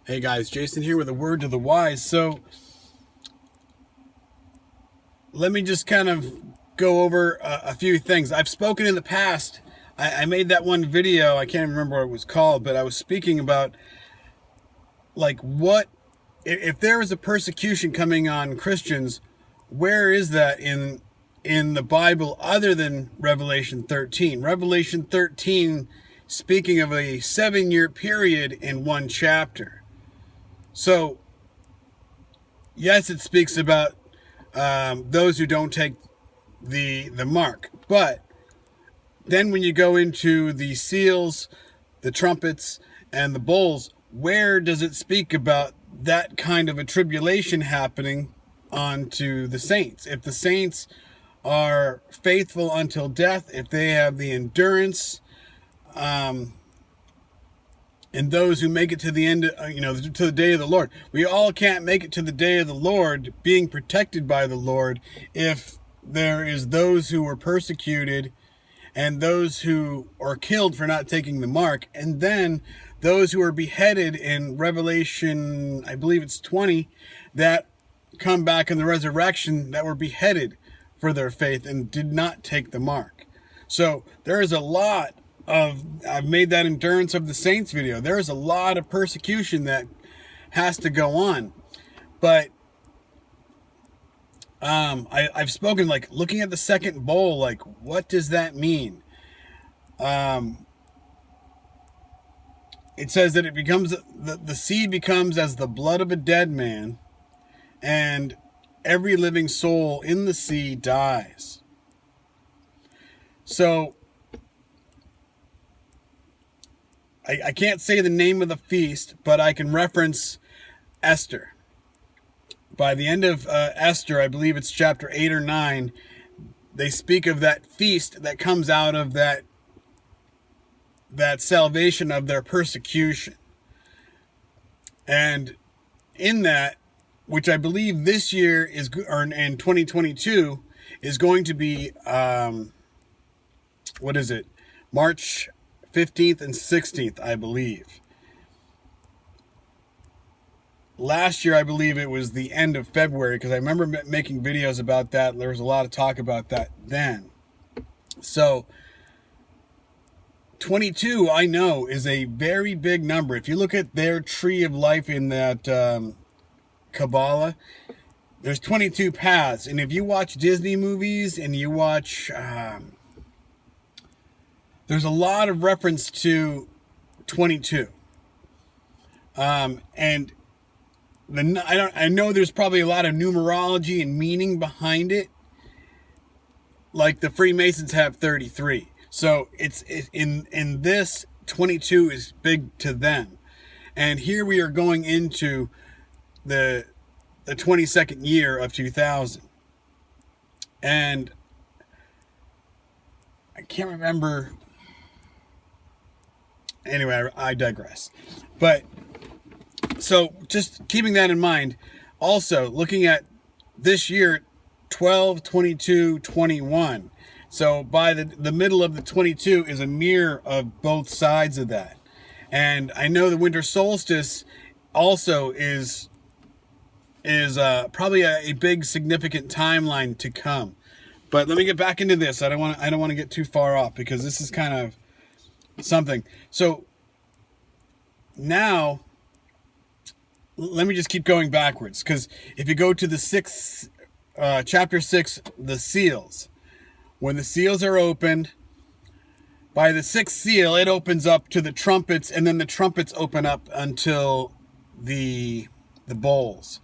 Hey guys, Jason here with a word to the wise. So let me just kind of go over a few things. I've spoken in the past. I made that one video. I can't remember what it was called, but I was speaking about like what if there is a persecution coming on Christians, where is that in the Bible other than Revelation 13? Revelation 13 speaking of a 7-year period in one chapter. So yes, it speaks about those who don't take the mark. But then when you go into the seals, the trumpets, and the bowls, where does it speak about that kind of a tribulation happening onto the saints? If the saints are faithful until death, if they have the endurance, and those who make it to the end, to the day of the Lord. We all can't make it to the day of the Lord being protected by the Lord if there is those who were persecuted and those who are killed for not taking the mark, and then those who are beheaded in Revelation, I believe it's 20, that come back in the resurrection that were beheaded for their faith and did not take the mark. So there is a lot I've made that endurance of the saints video. There's a lot of persecution that has to go on. But I've spoken, like, looking at the second bowl, like, what does that mean? It says that it becomes, the sea becomes as the blood of a dead man, and every living soul in the sea dies. So I can't say the name of the feast, but I can reference Esther. By the end of Esther, I believe it's chapter 8 or 9, they speak of that feast that comes out of that salvation of their persecution. And in that, which I believe this year is, or in 2022, is going to be, what is it? March 15th and 16th, I believe. Last year, I believe it was the end of February, because I remember making videos about that. There was a lot of talk about that then. So 22, I know, is a very big number. If you look at their tree of life in that Kabbalah, there's 22 paths. And if you watch Disney movies and you watch, there's a lot of reference to 22. And I know there's probably a lot of numerology and meaning behind it. Like the Freemasons have 33. So it's in this, 22 is big to them. And here we are going into the 22nd year of 2000. And I can't remember. Anyway, I digress. But so just keeping that in mind, also looking at this year, 12, 22, 21. So by the middle of the 22 is a mirror of both sides of that. And I know the winter solstice also is probably a big significant timeline to come. But let me get back into this. I don't want to get too far off, because this is kind of something. So now let me just keep going backwards, because if you go to the chapter 6, the seals, when the seals are opened, by the 6th seal, it opens up to the trumpets, and then the trumpets open up until the bowls.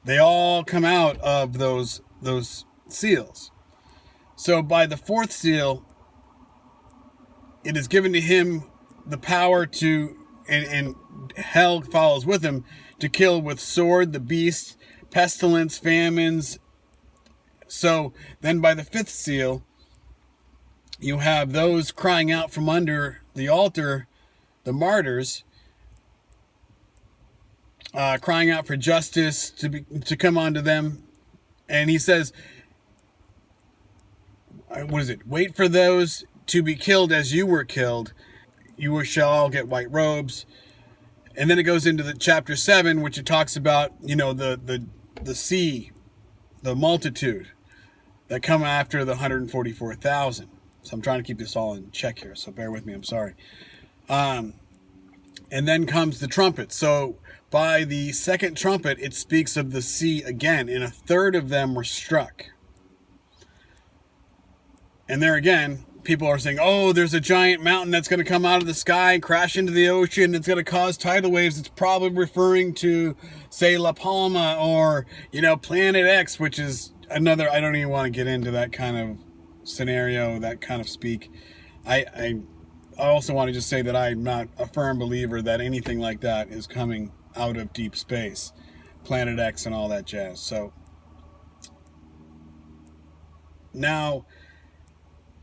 They all come out of those seals. So by the 4th seal, it is given to him the power to, and hell follows with him, to kill with sword the beast, pestilence, famines. So then by the 5th seal, you have those crying out from under the altar, the martyrs, crying out for justice to come onto them. And he says, what is it? Wait for those to be killed as you were killed. You shall all get white robes. And then it goes into the chapter 7, which it talks about, the sea, the multitude that come after the 144,000. So I'm trying to keep this all in check here, so bear with me, I'm sorry. And then comes the trumpet. So by the second trumpet, it speaks of the sea again, and a third of them were struck. And there again, people are saying, oh, there's a giant mountain that's going to come out of the sky and crash into the ocean. It's going to cause tidal waves. It's probably referring to, say, La Palma or, Planet X, which is another, I don't even want to get into that kind of scenario, that kind of speak. I also want to just say that I'm not a firm believer that anything like that is coming out of deep space, Planet X and all that jazz. So now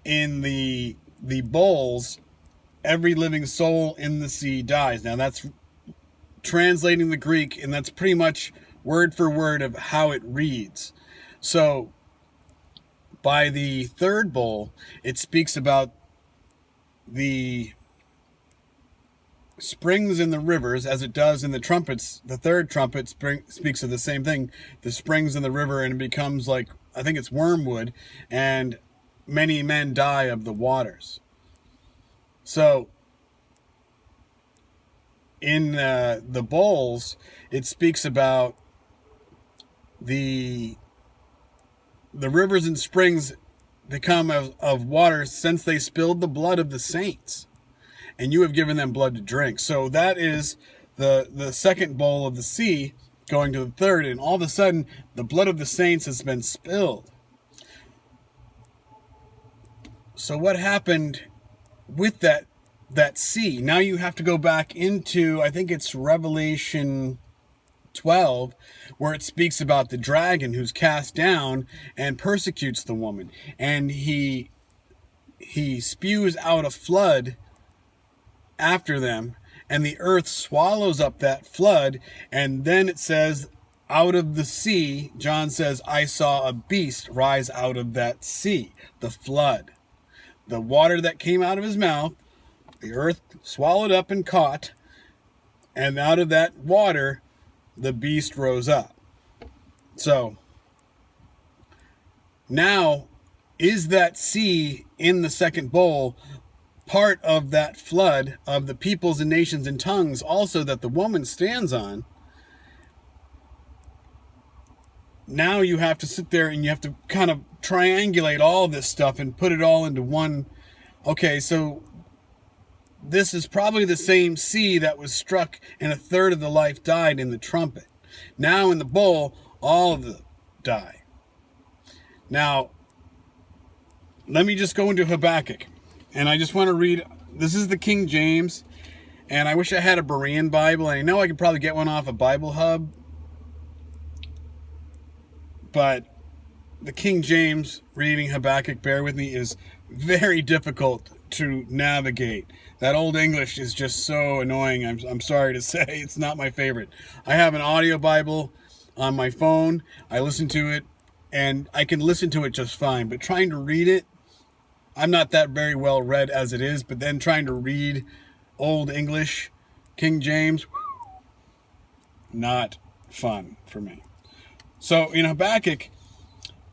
in the bowls, every living soul in the sea dies. Now that's translating the Greek, and that's pretty much word for word of how it reads. So by the third bowl, it speaks about the springs and the rivers, as it does in the trumpets. The third trumpet speaks of the same thing, the springs in the river, and it becomes like, I think it's wormwood, and many men die of the waters. So in the bowls, it speaks about the rivers and springs become of water since they spilled the blood of the saints, and you have given them blood to drink. So that is the second bowl of the sea going to the third, and all of a sudden the blood of the saints has been spilled. So what happened with that sea? Now you have to go back into, I think it's Revelation 12, where it speaks about the dragon who's cast down and persecutes the woman, and he spews out a flood after them, and the earth swallows up that flood. And then it says, out of the sea, John says, I saw a beast rise out of that sea, the flood. The water that came out of his mouth, the earth swallowed up and caught, and out of that water, the beast rose up. So now, is that sea in the second bowl part of that flood of the peoples and nations and tongues also that the woman stands on? Now you have to sit there and you have to kind of triangulate all this stuff and put it all into one. Okay, so this is probably the same sea that was struck and a third of the life died in the trumpet. Now in the bowl, all of them die. Now, let me just go into Habakkuk. And I just want to read, this is the King James, and I wish I had a Berean Bible. And I know I could probably get one off a Bible Hub, but the King James reading Habakkuk, bear with me, is very difficult to navigate. That Old English is just so annoying. I'm sorry to say, it's not my favorite. I have an audio Bible on my phone. I listen to it, and I can listen to it just fine. But trying to read it, I'm not that very well read as it is. But then trying to read Old English, King James, not fun for me. So in Habakkuk,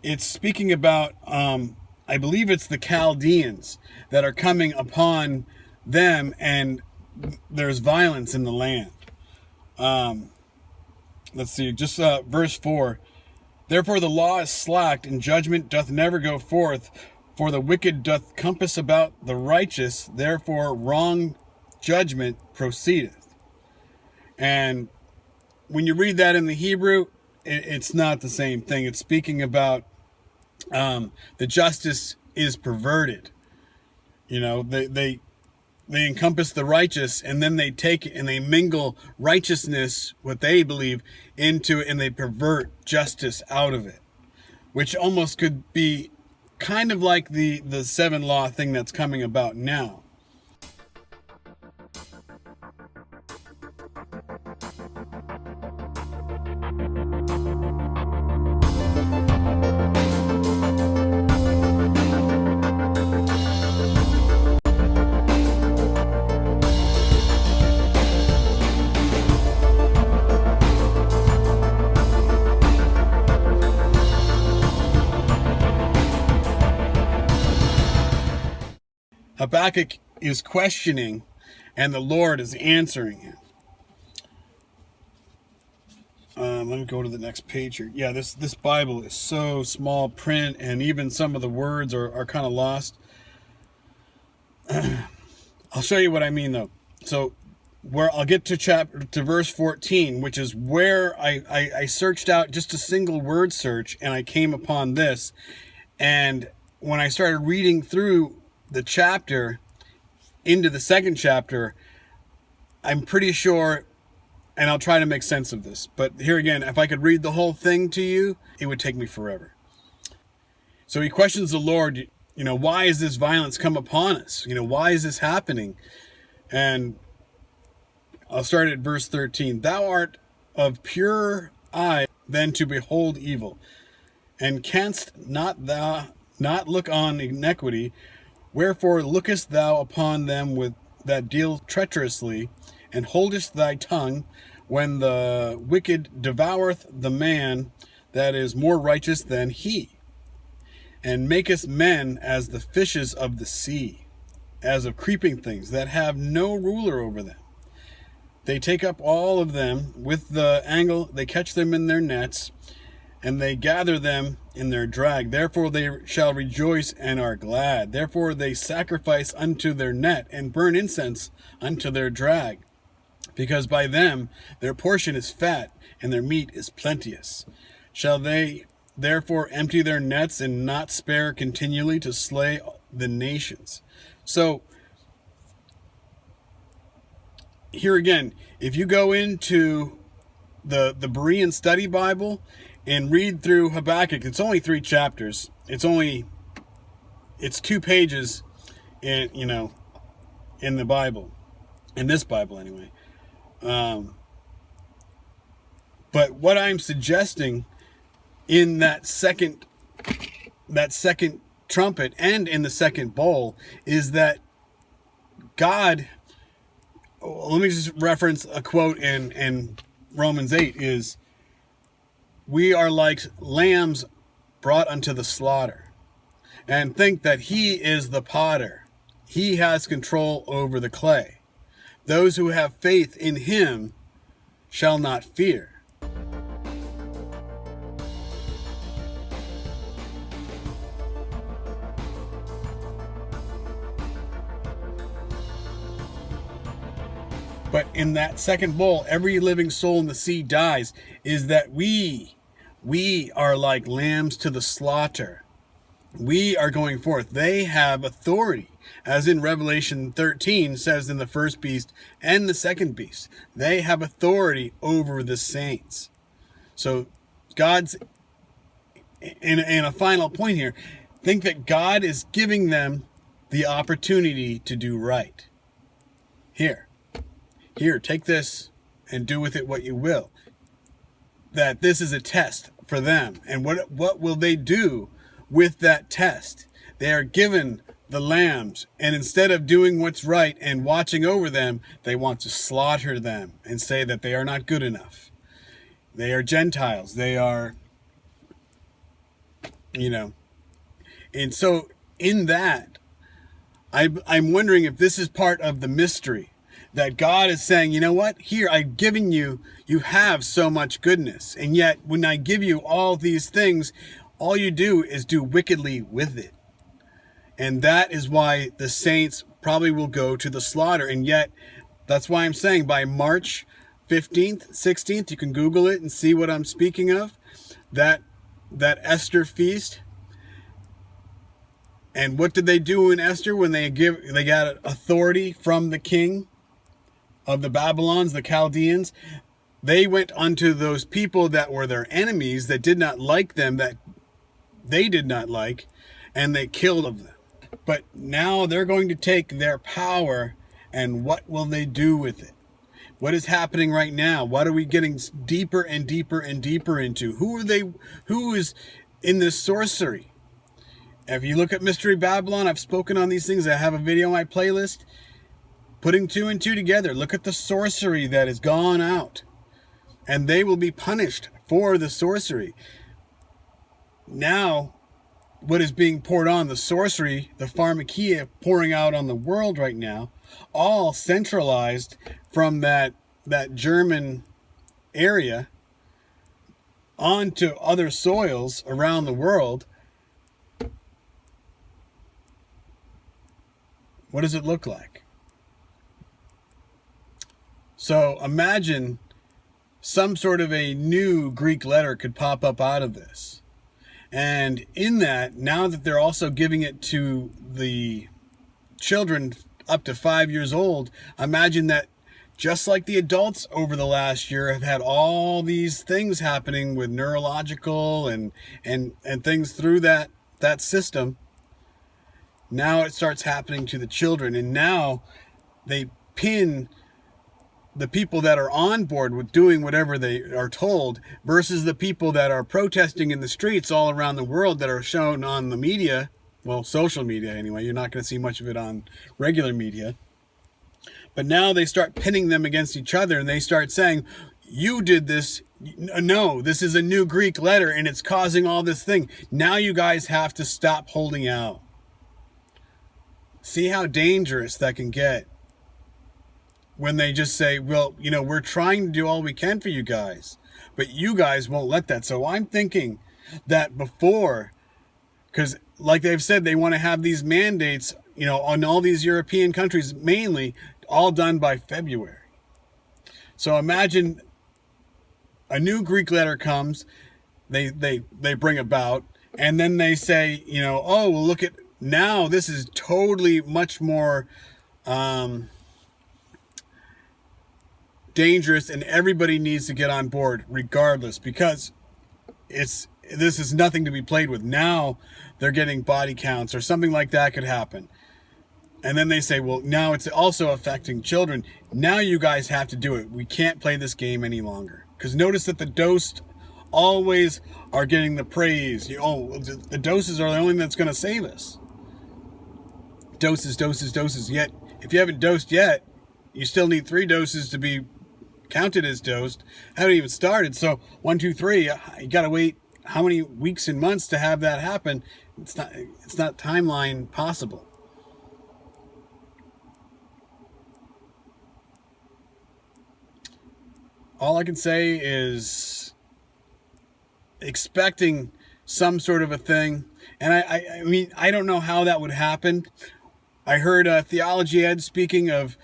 it's speaking about, I believe it's the Chaldeans that are coming upon them, and there's violence in the land. Let's see, just verse 4. Therefore the law is slacked, and judgment doth never go forth, for the wicked doth compass about the righteous, therefore wrong judgment proceedeth. And when you read that in the Hebrew, it's not the same thing. It's speaking about the justice is perverted. They encompass the righteous, and then they take it and they mingle righteousness, what they believe, into it, and they pervert justice out of it, which almost could be kind of like the 7 law thing that's coming about now. Habakkuk is questioning, and the Lord is answering him. Let me go to the next page here. Yeah, this Bible is so small print, and even some of the words are kind of lost. I'll show you what I mean, though. So, where I'll get to verse 14, which is where I searched out just a single word search, and I came upon this. And when I started reading through the chapter into the second chapter, I'm pretty sure, and I'll try to make sense of this, but here again, if I could read the whole thing to you, it would take me forever. So he questions the Lord, why has this violence come upon us? Why is this happening? And I'll start at verse 13. Thou art of purer eye than to behold evil, and canst not look on iniquity. Wherefore lookest thou upon them that deal treacherously, and holdest thy tongue when the wicked devoureth the man that is more righteous than he, and makest men as the fishes of the sea, as of creeping things that have no ruler over them. They take up all of them with the angle, they catch them in their nets, and they gather them in their drag. Therefore they shall rejoice and are glad. Therefore they sacrifice unto their net, and burn incense unto their drag. Because by them their portion is fat, and their meat is plenteous. Shall they therefore empty their nets, and not spare continually to slay the nations? So, here again, if you go into the Berean Study Bible and read through Habakkuk, it's only 3 chapters. It's 2 pages in the Bible, in this Bible anyway. But what I'm suggesting in that second trumpet and in the second bowl is that God, let me just reference a quote in Romans 8, is, we are like lambs brought unto the slaughter, and think that he is the potter. He has control over the clay. Those who have faith in him shall not fear. But in that second bowl, every living soul in the sea dies, is that we are like lambs to the slaughter. We are going forth. They have authority, as in Revelation 13 says, in the first beast and the second beast. They have authority over the saints. So God's, in a final point here, think that God is giving them the opportunity to do right. Here, take this and do with it what you will. That this is a test for them. And what will they do with that test? They are given the lambs, and instead of doing what's right and watching over them, they want to slaughter them and say that they are not good enough. They are Gentiles. They are, And so in that, I'm wondering if this is part of the mystery. That God is saying, you know what? Here, I've given you have so much goodness. And yet, when I give you all these things, all you do is do wickedly with it. And that is why the saints probably will go to the slaughter. And yet, that's why I'm saying by March 15th, 16th, you can Google it and see what I'm speaking of. That Esther feast. And what did they do in Esther when they got authority from the king of the Babylons, the Chaldeans? They went unto those people that were their enemies, that did not like them, that they did not like, and they killed of them. But now they're going to take their power, and what will they do with it? What is happening right now? What are we getting deeper and deeper and deeper into? Who is in this sorcery? If you look at Mystery Babylon, I've spoken on these things. I have a video on my playlist. Putting 2 and 2 together, look at the sorcery that has gone out. And they will be punished for the sorcery. Now, what is being poured on, the sorcery, the pharmakia pouring out on the world right now, all centralized from that German area onto other soils around the world. What does it look like? So imagine some sort of a new Greek letter could pop up out of this. And in that, now that they're also giving it to the children up to 5 years old, imagine that just like the adults over the last year have had all these things happening with neurological and things through that system, now it starts happening to the children. And now they pin the people that are on board with doing whatever they are told versus the people that are protesting in the streets all around the world that are shown on the media, well, social media anyway. You're not going to see much of it on regular media. But now they start pinning them against each other, and they start saying, you did this. No, this is a new Greek letter, and it's causing all this thing. Now you guys have to stop holding out. See how dangerous that can get when they just say, well, you know, we're trying to do all we can for you guys, but you guys won't let that. So I'm thinking that before, because like they've said, they want to have these mandates, you know, on all these European countries, mainly all done by February. So imagine a new Greek letter comes, they bring about, and then they say, you know, oh, well, look at now, this is totally much more dangerous, and everybody needs to get on board regardless, because this is nothing to be played with. Now they're getting body counts or something like that could happen. And then they say, well, now it's also affecting children. Now you guys have to do it. We can't play this game any longer. Because notice that the dosed always are getting the praise. The doses are the only thing that's going to save us. Doses, doses, doses. Yet, if you haven't dosed yet, you still need 3 doses to be counted as dosed. Haven't even started. So 1, 2, 3. You got to wait how many weeks and months to have that happen? It's not timeline possible. All I can say is expecting some sort of a thing. And I mean, I don't know how that would happen. I heard Theology Ed speaking of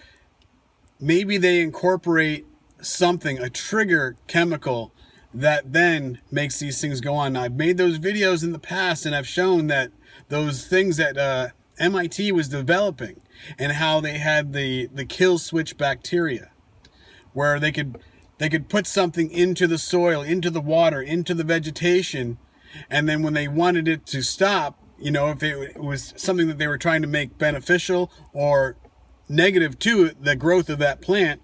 maybe they incorporate something, a trigger chemical that then makes these things go on. Now, I've made those videos in the past, and I've shown that those things that MIT was developing and how they had the kill switch bacteria, where they could put something into the soil, into the water, into the vegetation, and then when they wanted it to stop, you know, if it was something that they were trying to make beneficial or negative to the growth of that plant,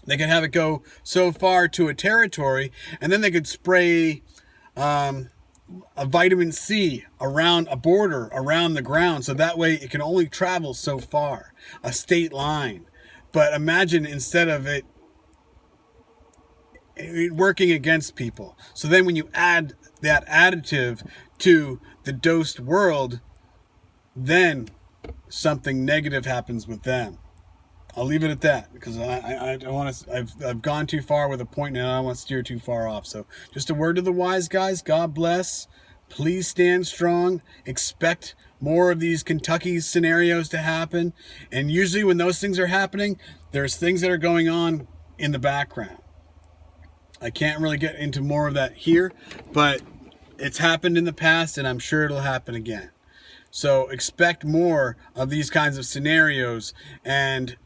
they could have it go so far to a territory, and then they could spray a vitamin C around a border, around the ground, so that way it can only travel so far, a state line. But imagine instead of it working against people. So then when you add that additive to the dosed world, then something negative happens with them. I'll leave it at that, because I don't want to. I've gone too far with a point, and I don't want to steer too far off. So just a word to the wise guys. God bless. Please stand strong. Expect more of these Kentucky scenarios to happen. And usually when those things are happening, there's things that are going on in the background. I can't really get into more of that here, but it's happened in the past, and I'm sure it'll happen again. So expect more of these kinds of scenarios, and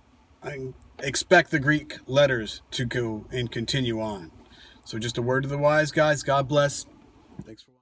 I expect the Greek letters to go and continue on. So just a word to the wise guys. God bless. Thanks for